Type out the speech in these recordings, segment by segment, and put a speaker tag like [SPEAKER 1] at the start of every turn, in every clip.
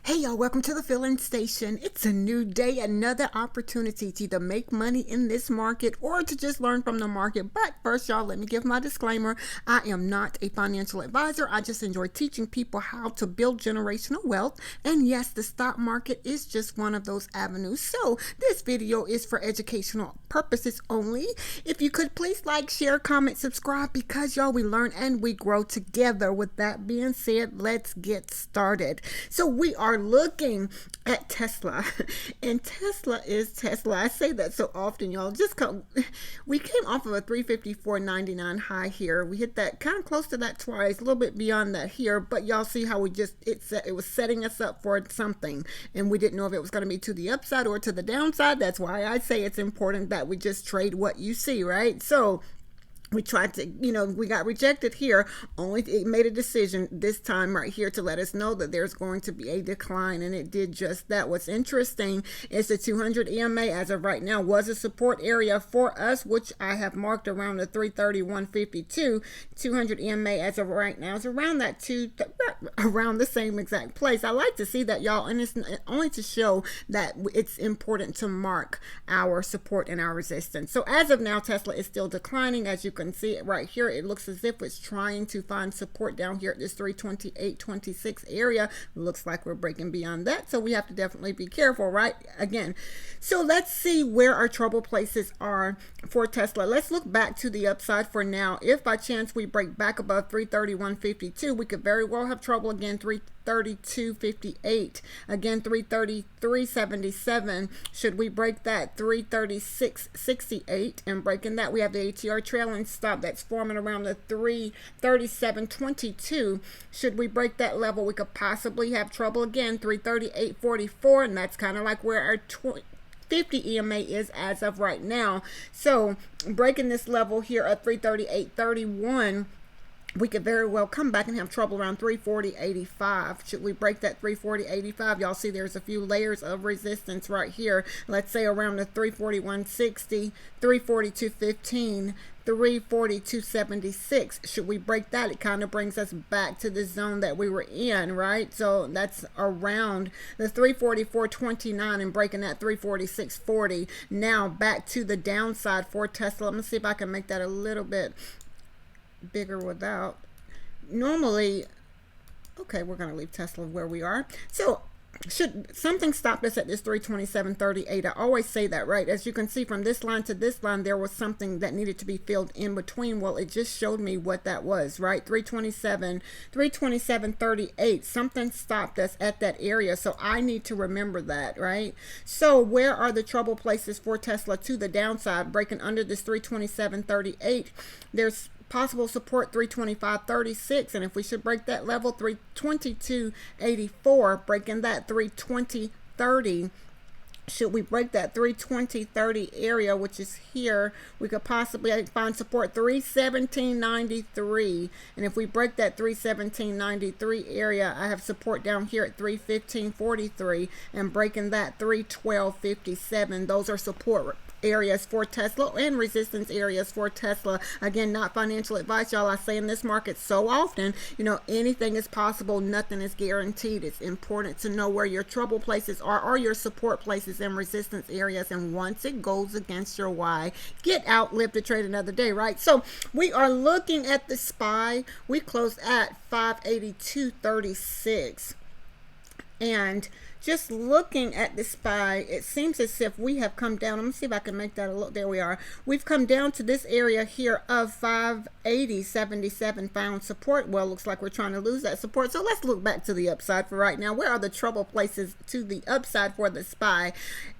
[SPEAKER 1] Hey y'all, welcome to the Filling Station. It's a new day, another opportunity to either make money in this market or to just learn from the market. But first, y'all, let me give my disclaimer. I am not a financial advisor. I just enjoy teaching people how to build generational wealth. And yes, the stock market is just one of those avenues. So this video is for educational purposes only. If you could please like, share, comment, subscribe, because y'all, we learn and we grow together. With that being said, let's get started. So we are looking at Tesla, and Tesla is Tesla. I say that so often, y'all. We came off of a 354.99 high here. We hit that kind of close to that twice, a little bit beyond that here, but y'all see how it was setting us up for something, and we didn't know if it was going to be to the upside or to the downside. That's why I say it's important that we just trade what you see, right? So we tried to, we got rejected here. Only it made a decision this time right here to let us know that there's going to be a decline, and it did just that. What's interesting is the 200 EMA as of right now was a support area for us, which I have marked around the 331.52. 200 EMA as of right now is around that around the same exact place. I like to see that, y'all, and it's only to show that it's important to mark our support and our resistance. So as of now, Tesla is still declining. As you can see it right here, it looks as if it's trying to find support down here at this 328.26 area. Looks like we're breaking beyond that, so we have to definitely be careful, right? Again, so let's see where our trouble places are for Tesla. Let's look back to the upside for now. If by chance we break back above 331.52, we could very well have trouble again. 332.58, again 333.77. should we break that, 336.68, and breaking that, we have the ATR trailing stop that's forming around the 337.22. should we break that level, we could possibly have trouble again, 338.44, and that's kind of like where our 50 EMA is as of right now. So breaking this level here at 338.31, we could very well come back and have trouble around 340.85. Should we break that 340.85, y'all see there's a few layers of resistance right here. Let's say around the 341.60, 342.15, 342.76. should we break that, it kind of brings us back to the zone that we were in, right? So that's around the 344.29 and breaking that 346.40. Now back to the downside for Tesla. Let me see if I can make that a little bit bigger without normally. Okay, we're going to leave Tesla where we are. So should something stop us at this 327.38? I always say that, right? As you can see from this line to this line, there was something that needed to be filled in between. Well, it just showed me what that was, right? 327.38. Something stopped us at that area, so I need to remember that, right? So where are the trouble places for Tesla to the downside? Breaking under this 327.38, there's possible support 325.36, and if we should break that level, 322.84, breaking that 320.30. should we break that 320.30 area, which is here, we could possibly find support 317.93, and if we break that 317.93 area, I have support down here at 315.43, and breaking that 312.57. those are support areas for Tesla and resistance areas for Tesla. Again, not financial advice, y'all. I say in this market so often, anything is possible, nothing is guaranteed. It's important to know where your trouble places are or your support places and resistance areas, and once it goes against your why, get out, live to trade another day, right? So we are looking at the SPY. We closed at 582.36, and just looking at the SPY, it seems as if we have come down. Let me see if I can make that a little. There we are. We've come down to this area here of 580.77, found support. Well, looks like we're trying to lose that support. So let's look back to the upside for right now. Where are the trouble places to the upside for the SPY?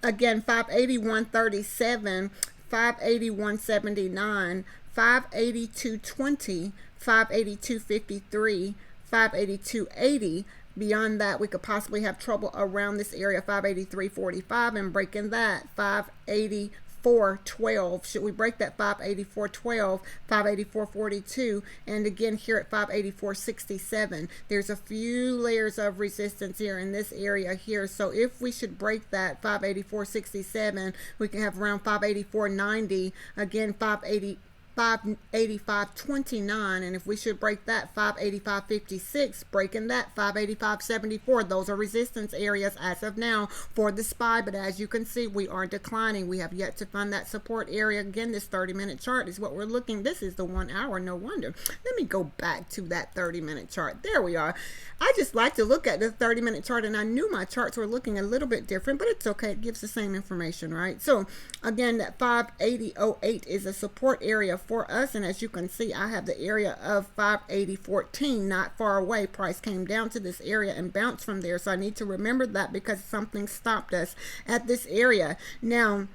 [SPEAKER 1] Again, 581.37, 581.79, 582.20, 582.53, 582.80. Beyond that, we could possibly have trouble around this area, 583.45, and breaking that, 584.12. Should we break that 584.12, 584.42, and again here at 584.67, there's a few layers of resistance here in this area here. So if we should break that 584.67, we can have around 584.90, again 580 585.29, and if we should break that, 585.56, breaking that, 585.74. Those are resistance areas as of now for the SPY, but as you can see, we are declining. We have yet to find that support area. Again, this 30-minute chart is what we're looking. This is the 1 hour, no wonder. Let me go back to that 30-minute chart. There we are. I just like to look at the 30-minute chart, and I knew my charts were looking a little bit different, but it's okay. It gives the same information, right? So again, that 580.08 is a support area for us, and as you can see, I have the area of 580.14 not far away. Price came down to this area and bounced from there, so I need to remember that because something stopped us at this area. Now,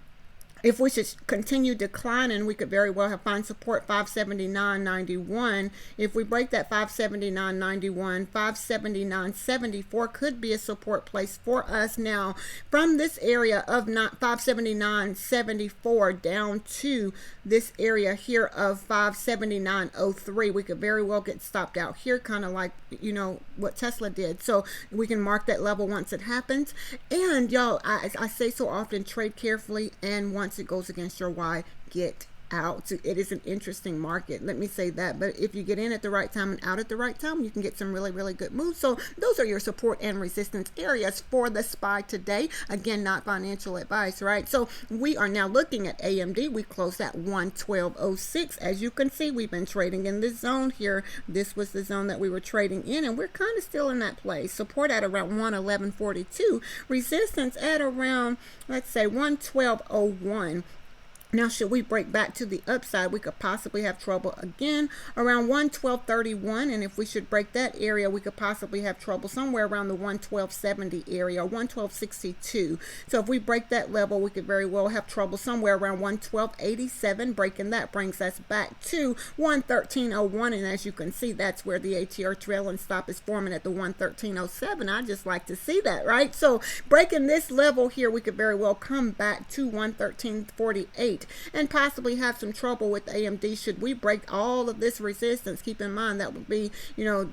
[SPEAKER 1] if we should continue declining, we could very well have find support 579.91. If we break that 579.91, 579.74 could be a support place for us. Now, from this area of 579.74 down to this area here of 579.03, we could very well get stopped out here, kind of like, you know, what Tesla did. So we can mark that level once it happens. And y'all, I say so often, trade carefully, and once it goes against your why, get out. It is an interesting market, let me say that, but if you get in at the right time and out at the right time, you can get some really, really good moves. So those are your support and resistance areas for the SPY today. Again, not financial advice, right? So we are now looking at AMD. We closed at 112.06. As you can see, we've been trading in this zone here. This was the zone that we were trading in, and we're kind of still in that place. Support at around 111.42, resistance at around, let's say, 112.01. Now, should we break back to the upside, we could possibly have trouble again around 112.31, and if we should break that area, we could possibly have trouble somewhere around the 112.70 area, or 112.62. So if we break that level, we could very well have trouble somewhere around 112.87. Breaking that brings us back to 113.01, and as you can see, that's where the ATR trailing stop is forming at the 113.07. I just like to see that, right? So breaking this level here, we could very well come back to 113.48. and possibly have some trouble with AMD should we break all of this resistance. Keep in mind that would be, you know,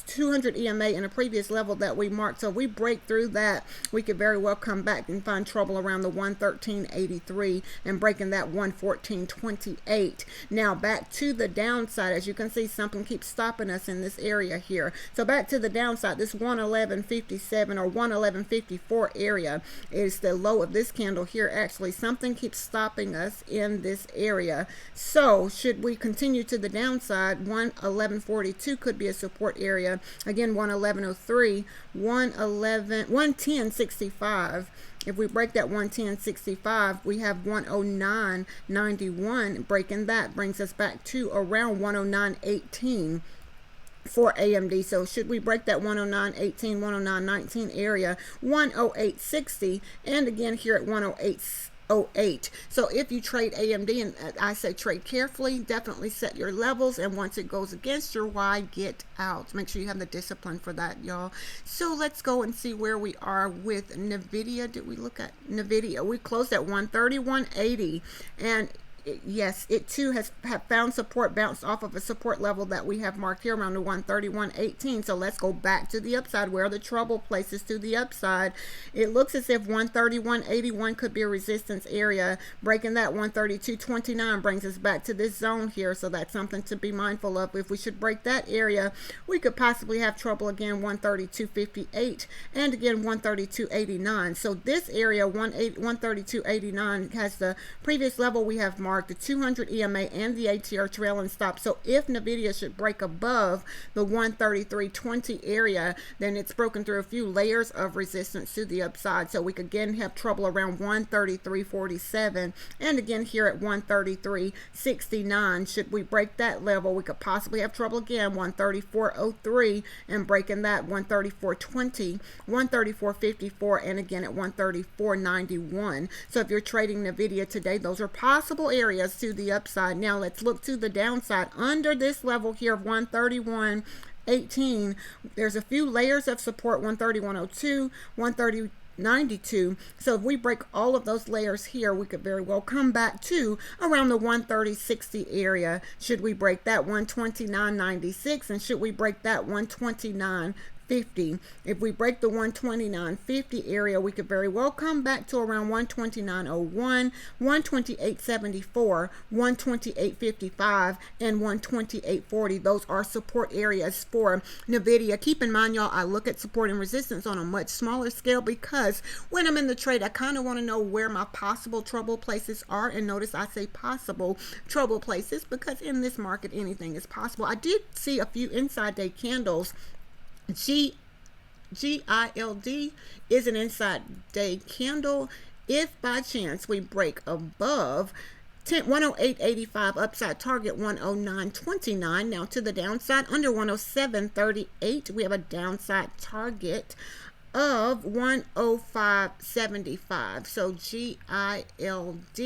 [SPEAKER 1] 200 EMA in a previous level that we marked. So if we break through that, we could very well come back and find trouble around the 113.83 and breaking that 114.28. Now back to the downside, as you can see, something keeps stopping us in this area here. So back to the downside, this 111.57 or 111.54 area is the low of this candle here. Actually, something keeps stopping us in this area. So should we continue to the downside, 111.42 could be a support area. Again, 111.03, 110.65. If we break that 110.65, we have 109.91. Breaking that brings us back to around 109.18 for AMD. So should we break that 109.18, 109.19 area, 108.60, and again here at 108.08. So if you trade AMD, and I say trade carefully, definitely set your levels, and once it goes against your why, get out. Make sure you have the discipline for that, y'all. So let's go and see where we are with NVDA. Did we look at NVDA? We closed at 131.80, and yes, it too have found support, bounced off of a support level that we have marked here around the 131.18. So let's go back to the upside. Where are the trouble places to the upside? It looks as if 131.81 could be a resistance area. Breaking that 132.29 brings us back to this zone here. So that's something to be mindful of. If we should break that area, we could possibly have trouble again, 132.58 and again 132.89. So this area, 132.89, has the previous level we have marked, the 200 EMA and the ATR trailing stop. So if NVIDIA should break above the 133.20 area, then it's broken through a few layers of resistance to the upside. So we could again have trouble around 133.47 and again here at 133.69. Should we break that level, we could possibly have trouble again, 134.03, and breaking that 134.20, 134.54, and again at 134.91. So if you're trading NVIDIA today, those are possible areas to the upside. Now let's look to the downside. Under this level here of 131.18, there's a few layers of support, 131.02, 130.92. So if we break all of those layers here, we could very well come back to around the 130.60 area. Should we break that, 129.96, and should we break that, 129.50, 50. If we break the 129.50 area, we could very well come back to around 129.01, 128.74, 128.55, and 128.40. Those are support areas for NVIDIA. Keep in mind, y'all, I look at support and resistance on a much smaller scale because when I'm in the trade, I kind of want to know where my possible trouble places are. And notice I say possible trouble places because in this market, anything is possible. I did see a few inside day candles. GILD is an inside day candle. If by chance we break above 108.85 upside target 109.29. Now to the downside under 107.38 we have a downside target of 105.75. So GILD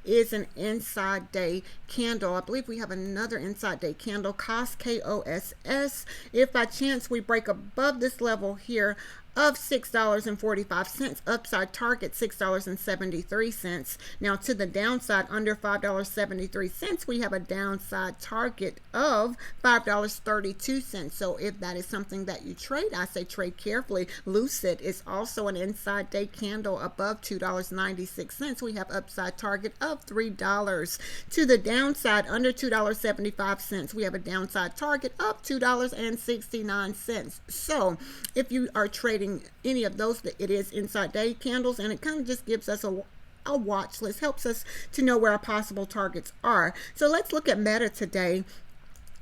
[SPEAKER 1] is an inside day candle. I believe we have another inside day candle, KOSS. If by chance we break above this level here of $6.45, upside target $6.73. Now to the downside under $5.73, we have a downside target of $5.32. So if that is something that you trade, I say trade carefully. Lucid is also an inside day candle above $2.96. We have upside target of $3. To the downside under $2.75, we have a downside target of $2.69. So if you are trading any of those, it is inside day candles, and it kind of just gives us a watch list, helps us to know where our possible targets are. So let's look at Meta today.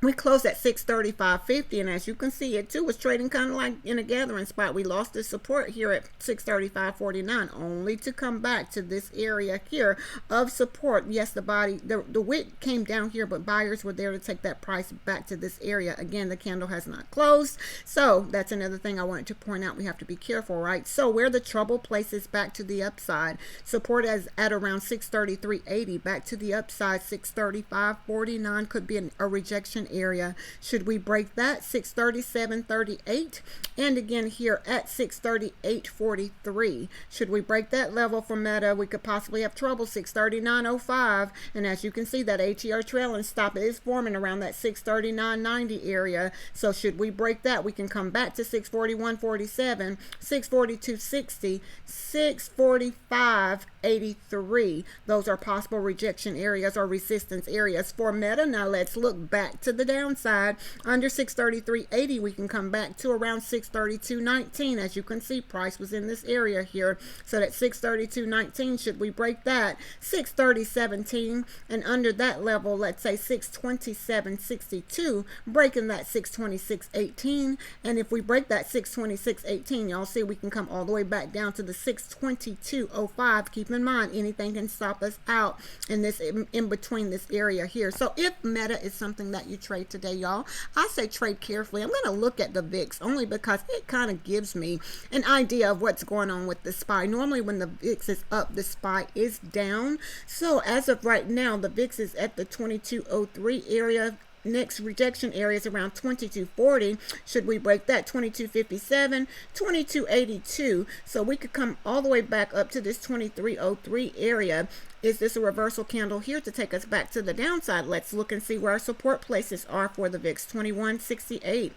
[SPEAKER 1] We closed at 635.50, and as you can see, it too was trading kind of like in a gathering spot. We lost the support here at 635.49, only to come back to this area here of support. Yes, the wick came down here, but buyers were there to take that price back to this area. Again, the candle has not closed, so that's another thing I wanted to point out. We have to be careful, right? So where the trouble places back to the upside, support as at around 633.80, back to the upside 635.49 could be a rejection area. Should we break that, 637.38, and again here at 638.43, should we break that level for Meta, we could possibly have trouble, 639.05, and as you can see, that ATR trailing stop is forming around that 639.90 area. So should we break that, we can come back to 641.47, 642.60, 645.83. Those are possible rejection areas or resistance areas for Meta. Now let's look back to the downside. Under 633.80 we can come back to around 632.19. As you can see, price was in this area here, so that 632.19, should we break that, 630.17, and under that level, let's say 627.62, breaking that 626.18, and if we break that 626.18, y'all see we can come all the way back down to the 622.05. Keep in mind, anything can stop us out in this in between this area here. So if Meta is something that you trade today, y'all, I say trade carefully. I'm going to look at the VIX only because it kind of gives me an idea of what's going on with the SPY. Normally when the VIX is up, the SPY is down. So as of right now, the VIX is at the 2203 area. Next rejection area is around 2240. Should we break that, 2257, 2282, so we could come all the way back up to this 2303 area. Is this a reversal candle here to take us back to the downside? Let's look and see where our support places are for the VIX. 2168,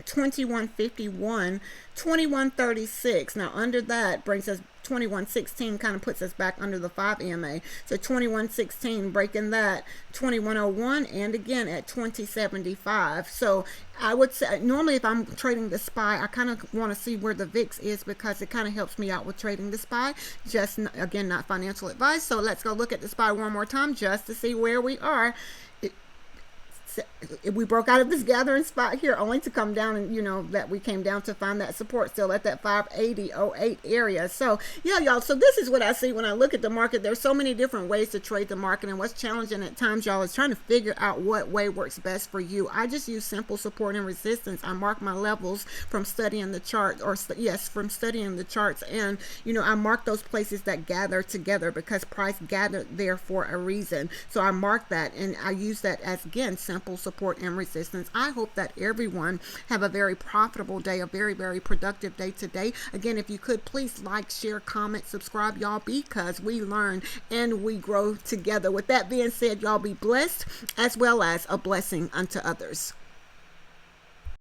[SPEAKER 1] 2151, 2136. Now under that brings us 2116, kind of puts us back under the 5 EMA. So 2116, breaking that, 2101, and again at 2075. So I would say normally if I'm trading the SPY, I kind of want to see where the VIX is because it kind of helps me out with trading the SPY. Just again, not financial advice. So let's go look at the SPY one more time just to see where we are. We broke out of this gathering spot here only to come down, and you know that we came down to find that support still at that 580.08 area. So yeah, y'all, so this is what I see when I look at the market. There's so many different ways to trade the market, and what's challenging at times, y'all, is trying to figure out what way works best for you. I just use simple support and resistance. I mark my levels from studying the chart, or yes, from studying the charts, and you know I mark those places that gather together because price gathered there for a reason. So I mark that and I use that as, again, simple support and resistance. I hope that everyone have a very profitable day, a very, very productive day today. Again, if you could please like, share, comment, subscribe, y'all, because we learn and we grow together. With that being said, y'all be blessed as well as a blessing unto others.